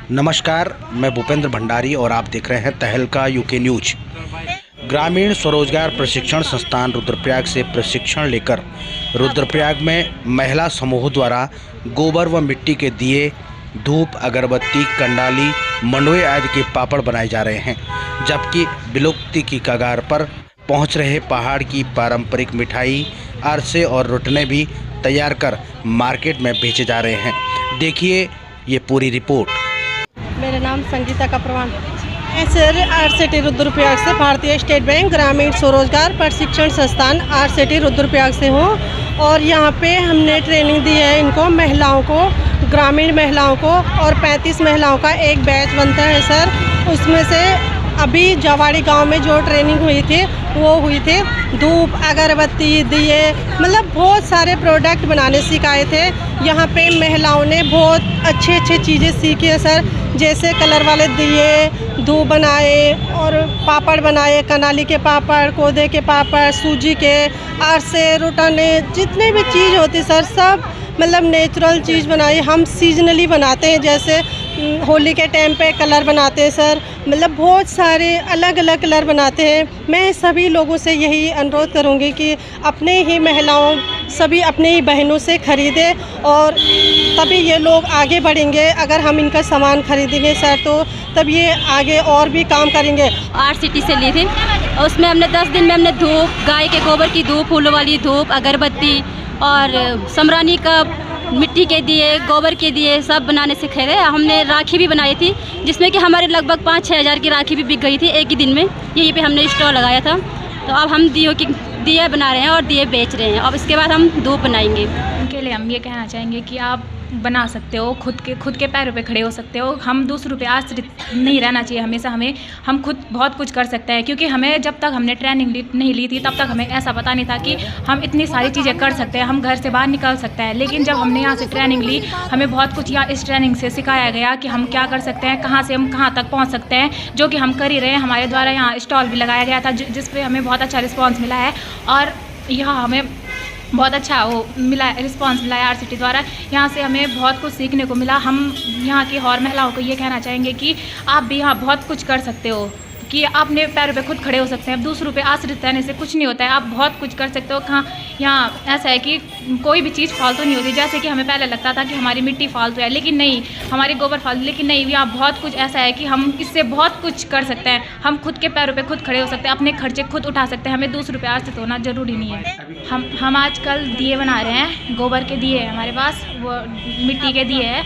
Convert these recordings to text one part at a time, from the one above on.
नमस्कार, मैं भूपेंद्र भंडारी और आप देख रहे हैं तहलका यूके न्यूज। ग्रामीण स्वरोजगार प्रशिक्षण संस्थान रुद्रप्रयाग से प्रशिक्षण लेकर रुद्रप्रयाग में महिला समूह द्वारा गोबर व मिट्टी के दिए, धूप, अगरबत्ती, कंडाली, मंडवे आदि के पापड़ बनाए जा रहे हैं, जबकि विलुप्ति की कगार पर पहुंच रहे पहाड़ की पारंपरिक मिठाई, अरसे और रुटने भी तैयार कर मार्केट में बेचे जा रहे हैं। देखिए ये पूरी रिपोर्ट। मेरा नाम संगीता का प्रमाण सर, आरसीटी रुद्रप्रयाग से भारतीय स्टेट बैंक ग्रामीण स्वरोजगार प्रशिक्षण संस्थान आरसीटी रुद्रप्रयाग से हूँ और यहाँ पे हमने ट्रेनिंग दी है इनको, महिलाओं को, ग्रामीण महिलाओं को, और 35 महिलाओं का एक बैच बनता है सर। उसमें से अभी जवाड़ी गांव में जो ट्रेनिंग हुई थी वो हुई थी धूप, अगरबत्ती, दिए, मतलब बहुत सारे प्रोडक्ट बनाने सिखाए थे। यहाँ पे महिलाओं ने बहुत अच्छे चीज़ें सीखी है सर, जैसे कलर वाले दिए, धूप बनाए और पापड़ बनाए, कनाली के पापड़, कोदे के पापड़, सूजी के, अरसे, रुटने, जितने भी चीज़ होती सर सब मतलब नेचुरल चीज़ बनाई। हम सीजनली बनाते हैं, जैसे होली के टाइम पे कलर बनाते हैं सर, मतलब बहुत सारे अलग अलग कलर बनाते हैं। मैं सभी लोगों से यही अनुरोध करूंगी कि अपने ही महिलाओं, सभी अपने ही बहनों से ख़रीदें और तभी ये लोग आगे बढ़ेंगे। अगर हम इनका सामान खरीदेंगे सर तो तब ये आगे और भी काम करेंगे। आरसीटी से ली थी, उसमें हमने 10 दिन में हमने धूप, गाय के गोबर की धूप, फूलों वाली धूप, अगरबत्ती और समरानी का मिट्टी के दिए, गोबर के दिए सब बनाने सिखाए थे। हमने राखी भी बनाई थी, जिसमें कि हमारे लगभग 5-6 हज़ार की राखी भी बिक गई थी एक ही दिन में। यहीं पे हमने स्टॉल लगाया था। तो अब हम दिए बना रहे हैं और दिए बेच रहे हैं। अब इसके बाद हम धूप बनाएंगे। उनके लिए हम ये कहना चाहेंगे कि आप बना सकते हो, खुद के पैरों पे खड़े हो सकते हो। हम दूसरों पे आश्रित नहीं रहना चाहिए हमेशा। हम खुद बहुत कुछ कर सकते हैं, क्योंकि हमें जब तक हमने ट्रेनिंग नहीं ली थी तब तक हमें ऐसा पता नहीं था कि हम इतनी सारी चीज़ें कर सकते हैं, हम घर से बाहर निकल सकते हैं। लेकिन जब हमने यहाँ से ट्रेनिंग ली, हमें बहुत कुछ यहाँ इस ट्रेनिंग से सिखाया गया कि हम क्या कर सकते हैं, कहाँ से हम कहाँ तक पहुँच सकते हैं, जो कि हम कर ही रहे हैं। हमारे द्वारा यहाँ स्टॉल भी लगाया गया था, जिस पर हमें बहुत अच्छा रिस्पॉन्स मिला है और यहाँ हमें बहुत अच्छा वो मिला, रिस्पांस मिला है आरसीटी द्वारा। यहाँ से हमें बहुत कुछ सीखने को मिला। हम यहाँ की और महिलाओं को ये कहना चाहेंगे कि आप भी यहाँ बहुत कुछ कर सकते हो, कि आप अपने पैरों पे खुद खड़े हो सकते हैं। दूसरों पे आश्रित रहने से कुछ नहीं होता है, आप बहुत कुछ कर सकते हो। कहाँ यहाँ ऐसा है कि कोई भी चीज़ फालतू नहीं होती। जैसे कि हमें पहले लगता था कि हमारी मिट्टी फालतू है, लेकिन नहीं, हमारी गोबर फालतू, लेकिन नहीं, यहाँ बहुत कुछ ऐसा है कि हम इससे बहुत कुछ कर सकते हैं। हम खुद के पैरों पे खुद खड़े हो सकते हैं, अपने खर्चे खुद उठा सकते हैं। हमें दूसरों पे आश्रित होना ज़रूरी नहीं है। हम आजकल दिए बना रहे हैं, गोबर के दिए हैं हमारे पास, वो मिट्टी के दिए हैं,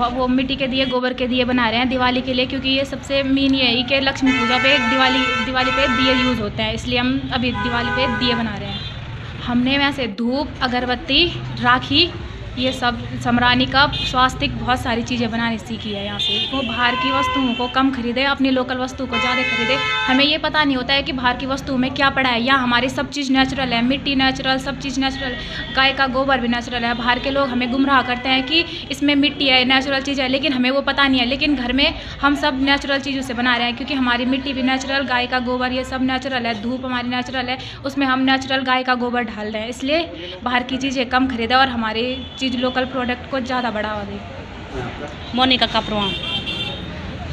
वो मिट्टी के दिए, गोबर के दिए बना रहे हैं दिवाली के लिए, क्योंकि ये सबसे मेन ये है कि लक्ष्मी पूजा पे दिवाली पे दिए यूज़ होते हैं, इसलिए हम अभी दिवाली पे दिए बना रहे हैं। हमने वैसे धूप, अगरबत्ती, राखी, ये सब, समरानी कप, स्वास्तिक, बहुत सारी चीज़ें बनानी सीखी है यहाँ से। वो बाहर की वस्तुओं को कम खरीदे, अपनी लोकल वस्तु को ज़्यादा खरीदे। हमें ये पता नहीं होता है कि बाहर की वस्तुओं में क्या पड़ा है। यहाँ हमारी सब चीज़ नेचुरल है, मिट्टी नेचुरल, सब चीज़ नेचुरल, गाय का गोबर भी नेचुरल है। बाहर के लोग हमें गुमराह करते हैं कि इसमें मिट्टी है, नेचुरल चीज़ है, लेकिन हमें वो पता नहीं है। लेकिन घर में हम सब नेचुरल चीज़ों से बना रहे हैं, क्योंकि हमारी मिट्टी भी नेचुरल, गाय का गोबर, ये सब नेचुरल है, धूप हमारी नेचुरल है, उसमें हम नेचुरल गाय का गोबर डाल रहे हैं। इसलिए बाहर की चीज़ें कम खरीदें और हमारी चीज़ लोकल प्रोडक्ट को ज़्यादा बढ़ावा दें। मोनिका का प्रमाण।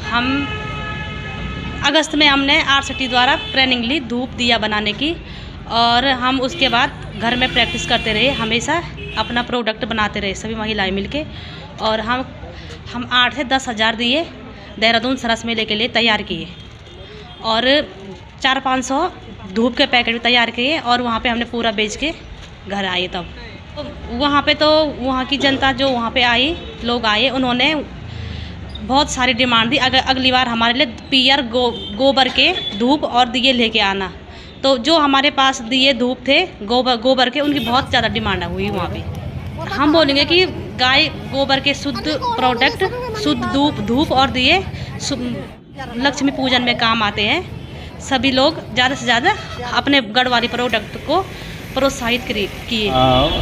हम अगस्त में हमने आरसीटी द्वारा ट्रेनिंग ली धूप दिया बनाने की, और हम उसके बाद घर में प्रैक्टिस करते रहे, हमेशा अपना प्रोडक्ट बनाते रहे सभी महिलाएं मिलके। और हम 8 से 10 हज़ार दिए देहरादून सरस मेले के लिए तैयार किए, और 400-500 धूप के पैकेट भी तैयार किए, और वहाँ पे हमने पूरा बेच के घर आए। तब वहाँ पे तो वहाँ की जनता जो वहाँ पे आई, लोग आए, उन्होंने बहुत सारी डिमांड दी, अगर अगली बार हमारे लिए पियर गोबर के धूप और दिए लेके आना। तो जो हमारे पास दिए धूप थे गोबर के, उनकी बहुत ज़्यादा डिमांड हुई वहाँ पे। हम बोलेंगे कि गाय गोबर के शुद्ध प्रोडक्ट, शुद्ध धूप और दिए लक्ष्मी पूजन में काम आते हैं। सभी लोग ज़्यादा से ज़्यादा अपने गढ़ वाली प्रोडक्ट को प्रोत्साहित किए।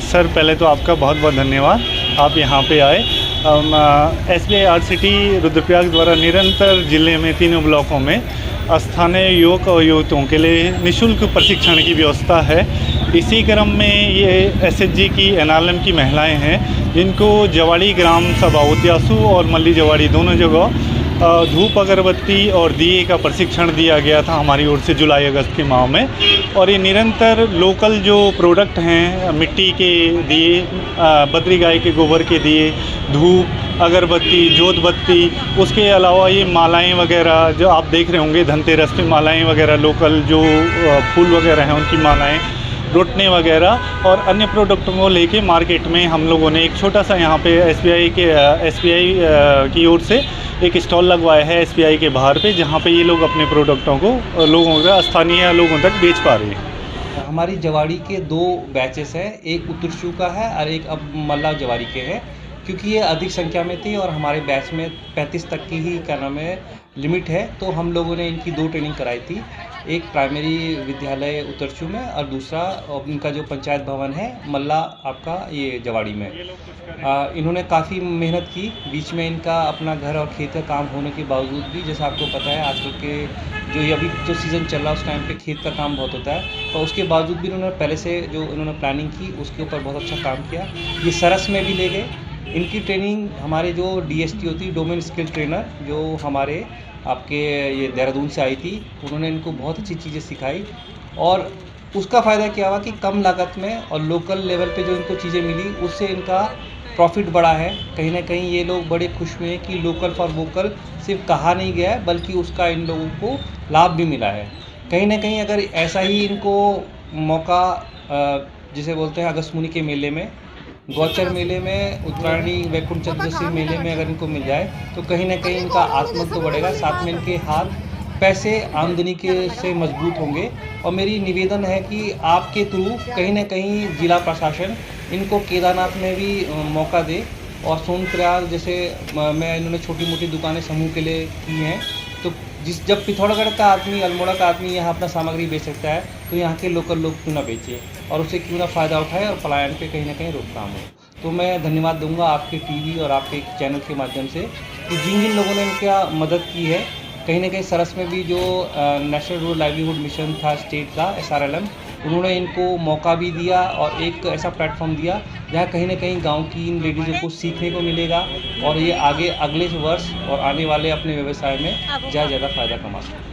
सर, पहले तो आपका बहुत बहुत धन्यवाद, आप यहाँ पे आए। SBI आरसीटी रुद्रप्रयाग द्वारा निरंतर जिले में 3 ब्लॉकों में स्थानीय युवक और युवतियों के लिए निःशुल्क प्रशिक्षण की व्यवस्था है। इसी क्रम में ये SHG की NRLM की महिलाएं हैं जिनको जवाड़ी ग्राम सभा उद्यासू और मल्ली जवाड़ी दोनों जगह धूप अगरबत्ती और दिए का प्रशिक्षण दिया गया था हमारी ओर से जुलाई अगस्त के माह में। और ये निरंतर लोकल जो प्रोडक्ट हैं, मिट्टी के दिए, बद्री गाय के गोबर के दिए, धूप अगरबत्ती, जोत बत्ती, उसके अलावा ये मालाएं वगैरह जो आप देख रहे होंगे, धनतेरस पे मालाएं वगैरह, लोकल जो फूल वगैरह हैं उनकी मालाएं, रोटने वगैरह और अन्य प्रोडक्टों को लेके मार्केट में हम लोगों ने एक छोटा सा यहाँ पे SBI की ओर से एक स्टॉल लगवाया है SBI के बाहर पे, जहाँ पे ये लोग अपने प्रोडक्टों को लोगों का स्थानीय लोगों तक बेच पा रहे हैं। हमारी जवाड़ी के 2 बैचेस हैं, एक उत्तरशू का है और एक अब मल्ला जवाड़ी के हैं। क्योंकि ये अधिक संख्या में थी और हमारे बैच में 35 तक की ही क्या नाम है लिमिट है, तो हम लोगों ने इनकी 2 ट्रेनिंग कराई थी, एक प्राइमरी विद्यालय उत्तरशू में और दूसरा इनका जो पंचायत भवन है मल्ला आपका ये जवाड़ी में। इन्होंने काफ़ी मेहनत की, बीच में इनका अपना घर और खेत का काम होने के बावजूद भी, जैसा आपको पता है आजकल के जो अभी जो सीज़न चल रहा है उस टाइम पे खेत का काम बहुत होता है, और उसके बावजूद भी इन्होंने पहले से जो इन्होंने प्लानिंग की उसके ऊपर बहुत अच्छा काम किया। ये सरस में भी ले गए। इनकी ट्रेनिंग हमारे जो DST होती है, डोमेन स्किल ट्रेनर, जो हमारे आपके ये देहरादून से आई थी, उन्होंने इनको बहुत अच्छी चीज़ें सिखाई और उसका फ़ायदा क्या हुआ कि कम लागत में और लोकल लेवल पे जो इनको चीज़ें मिली उससे इनका प्रॉफिट बढ़ा है। कहीं ना कहीं ये लोग बड़े खुश हुए हैं कि लोकल फॉर वोकल सिर्फ कहा नहीं गया है बल्कि उसका इन लोगों को लाभ भी मिला है। कहीं ना कहीं अगर ऐसा ही इनको मौका जिसे बोलते हैं अगस्त मुनि के मेले में, गौचर मेले में, उत्तरायणी वैकुंठ चतुर्दशी मेले में अगर इनको मिल जाए तो कहीं ना कहीं इनका आत्मबल तो बढ़ेगा, साथ में इनके हाथ पैसे आमदनी के से मजबूत होंगे। और मेरी निवेदन है कि आपके थ्रू कहीं ना कहीं जिला प्रशासन इनको केदारनाथ में भी मौका दे और सोनप्रयाग जैसे मैं इन्होंने छोटी मोटी दुकानें समूह के लिए की हैं, तो जब पिथौरागढ़ का आदमी, अल्मोड़ा का आदमी यहाँ अपना सामग्री बेच सकता है तो यहाँ के लोकल लोग क्यों ना बेचे और उसे क्यों ना फ़ायदा उठाए और पलायन पे कहीं ना कहीं रोकथाम हो। तो मैं धन्यवाद दूंगा आपके टीवी और आपके चैनल के माध्यम से कि जिन जिन लोगों ने इनका मदद की है। कहीं ना कहीं सरस में भी जो नेशनल रूरल लाइवलीहुड मिशन था स्टेट का SRLM, उन्होंने इनको मौका भी दिया और एक ऐसा प्लेटफॉर्म दिया जहाँ कहीं ना कहीं गांव की इन लेडीज़ों को सीखने को मिलेगा और ये आगे अगले वर्ष और आने वाले अपने व्यवसाय में ज़्यादा फ़ायदा कमा सकते हैं।